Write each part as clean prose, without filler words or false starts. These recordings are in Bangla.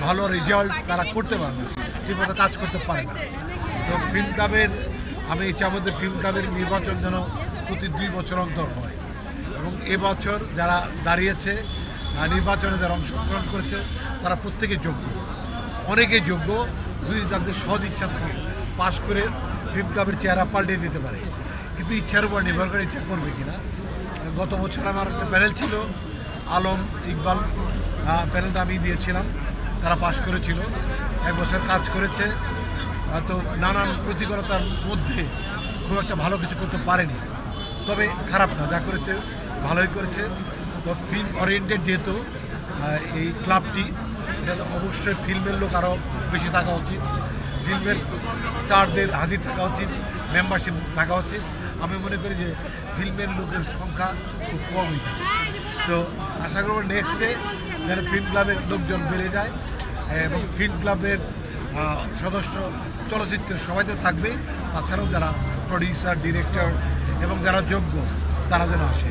ভালো রেজাল্ট তারা করতে পারে না, ঠিকমতো কাজ করতে পারে না। তো ফিল্ম ক্লাবের আমি চাবো যে ফিল্ম ক্লাবের নির্বাচন যেন প্রতি 2 বছর অন্তর হয়, এবং এবছর যারা দাঁড়িয়েছে নির্বাচনে যারা অংশগ্রহণ করেছে তারা প্রত্যেকে যোগ্য, অনেকে যোগ্য। যদি তাদের সৎ ইচ্ছা থাকে পাশ করে ফিল্ম ক্লাবের চেহারা পাল্টে দিতে পারে, কিন্তু ইচ্ছার উপর নির্ভর করে ইচ্ছা করবে কিনা। গত বছর আমার একটা প্যানেল ছিল, আলম ইকবাল, প্যানেলটা আমি দিয়েছিলাম, তারা পাশ করেছিল, 1 বছর কাজ করেছে। তো নানান প্রতিকূলতার মধ্যে খুব একটা ভালো কিছু করতে পারেনি, তবে খারাপ না, যা করেছে ভালোই করেছে। তো ফিল্ম ওরিয়েন্টেড যেহেতু এই ক্লাবটি, এটা অবশ্যই ফিল্মের লোক আরও বেশি থাকা উচিত, ফিল্মের স্টারদের হাজির থাকা উচিত, মেম্বারশিপ থাকা উচিত। আমি মনে করি যে ফিল্মের লোকের সংখ্যা খুব কম এখানে। তো আশা করব নেক্সটে যেন ফিল্ম ক্লাবের লোকজন বেড়ে যায়, এবং ফিল্ম ক্লাবের সদস্য চলচ্চিত্রের সবাই তো থাকবে, তাছাড়াও যারা প্রডিউসার, ডিরেক্টর এবং যারা যোগ্য তারা যেন আসে।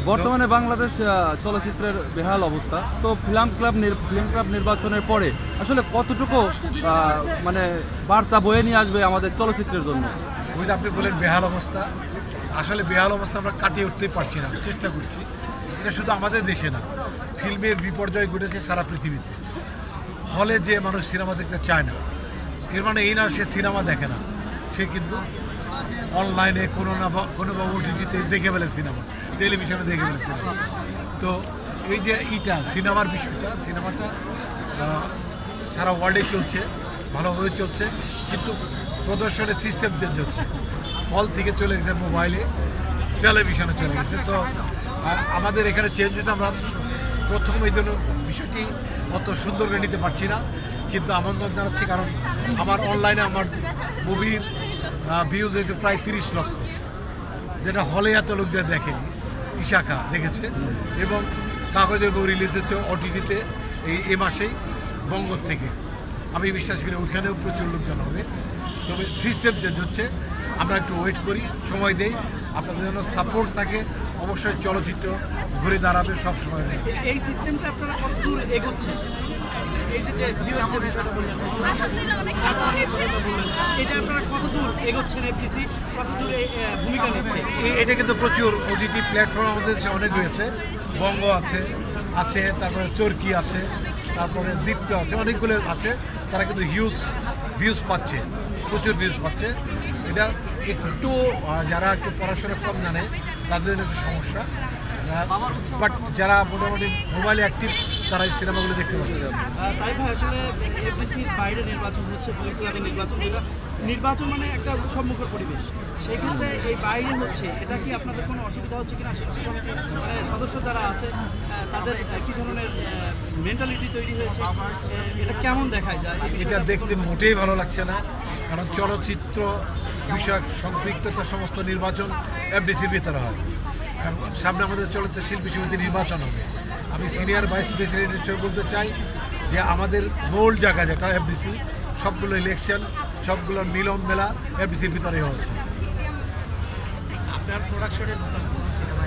বর্তমানে বাংলাদেশ চলচ্চিত্রের বেহাল অবস্থা, তো ফিল্ম ক্লাব নির্বাচনের পরে আসলে কতটুকু মানে বার্তা বয়ে নিয়ে আসবে আমাদের চলচ্চিত্রের জন্য? ওই যে আপনি বলেন বেহাল অবস্থা, আসলে বেহাল অবস্থা আমরা কাটিয়ে উঠতেই পারছি না, চেষ্টা করছি। এটা শুধু আমাদের দেশে না, ফিল্মের বিপর্যয় ঘটেছে সারা পৃথিবীতে। হলে যে মানুষ সিনেমা দেখতে চায় না, এর মানে এই না সে সিনেমা দেখে না, সে কিন্তু অনলাইনে কোনো বা ওটিটিতে দেখে ফেলে সিনেমা, টেলিভিশনে দেখে ফেলে সিনেমা। তো এই যে সিনেমার বিষয়টা, সিনেমাটা সারা ওয়ার্ল্ডে চলছে, ভালোভাবে চলছে, কিন্তু প্রদর্শনের সিস্টেম চেঞ্জ হচ্ছে, হল থেকে চলে গেছে মোবাইলে, টেলিভিশনে চলে গেছে। তো আমাদের এখানে চেঞ্জ হচ্ছে, আমরা প্রথম এই জন্য বিষয়টি অত সুন্দর করে নিতে পারছি না, কিন্তু আমন্ত্রণ জানাচ্ছি, কারণ আমার অনলাইনে আমার মুভির ভিউজ হয়েছে প্রায় 30 লক্ষ, যেটা হলে এত লোকদের দেখেনি। ইশাখা দেখেছে, এবং কাগজের বই রিলিজ হচ্ছে ওটিটিতে এই মাসেই বঙ্গর থেকে। আমি বিশ্বাস করি ওইখানেও প্রচুর লোকজন হবে, তবে সিস্টেম চেঞ্জ হচ্ছে, আমরা একটু ওয়েট করি, সময় দেই, আপনাদের জন্য সাপোর্ট থাকে, অবশ্যই চলচ্চিত্র ঘুরে দাঁড়াবে সব সময়। এই সিস্টেমটা আপনারা কত দূর এগোচ্ছেন? এই যে ভিউয়ার যে বিষয়টা বললেন, এটা আপনারা কত দূর এগোচ্ছেন? এফডিসি কত দূরে ভূমিকা নিচ্ছে? এটা কিন্তু প্রচুর ওটিটি প্ল্যাটফর্ম আমাদের দেশে অনেক রয়েছে, বঙ্গ আছে, তারপরে চরকি আছে, তারপরে দীপ্ত আছে, অনেকগুলো আছে, তারা কিন্তু ভিউজ পাচ্ছে, প্রচুর ভিউজ পাচ্ছে। এটা একটু যারা একটু পড়াশোনা কম জানে তাদের জন্য একটু সমস্যা, বাট যারা মোটামুটি মোবাইলে অ্যাক্টিভ তারা এই সিনেমাগুলো দেখতে পাচ্ছে। তাই ভাই, আসলে এফডিসির বাইরে নির্বাচন হচ্ছে, ফিল্ম ক্লাবের নির্বাচন মানে একটা উৎসবমুখর পরিবেশ, সেই ক্ষেত্রে এই বাইরে হচ্ছে, এটা কি আপনাদের কোনো অসুবিধা হচ্ছে কিনা? শিল্পী সমিতির সদস্য যারা আছে তাদের কী ধরনের মেন্টালিটি তৈরি হয়েছে, এটা কেমন দেখায় যায়? এটা দেখতে মোটেই ভালো লাগছে না, কারণ চলচ্চিত্র বিষয়ক সম্পৃক্ততা সমস্ত নির্বাচন এফডিসির ভিতরে হয়। সামনে আমাদের চলচ্চিত্র শিল্পী সমিতির নির্বাচন হবে। আমি সিনিয়র ভাইস প্রেসিডেন্ট হিসেবে বলতে চাই যে আমাদের মূল জায়গা যেটা এফডিসি, সবগুলো ইলেকশন, সবগুলোর মিলন মেলা এফডিসির ভিতরে হচ্ছে। আপনার প্রোডাকশনের নতুন সিনেমা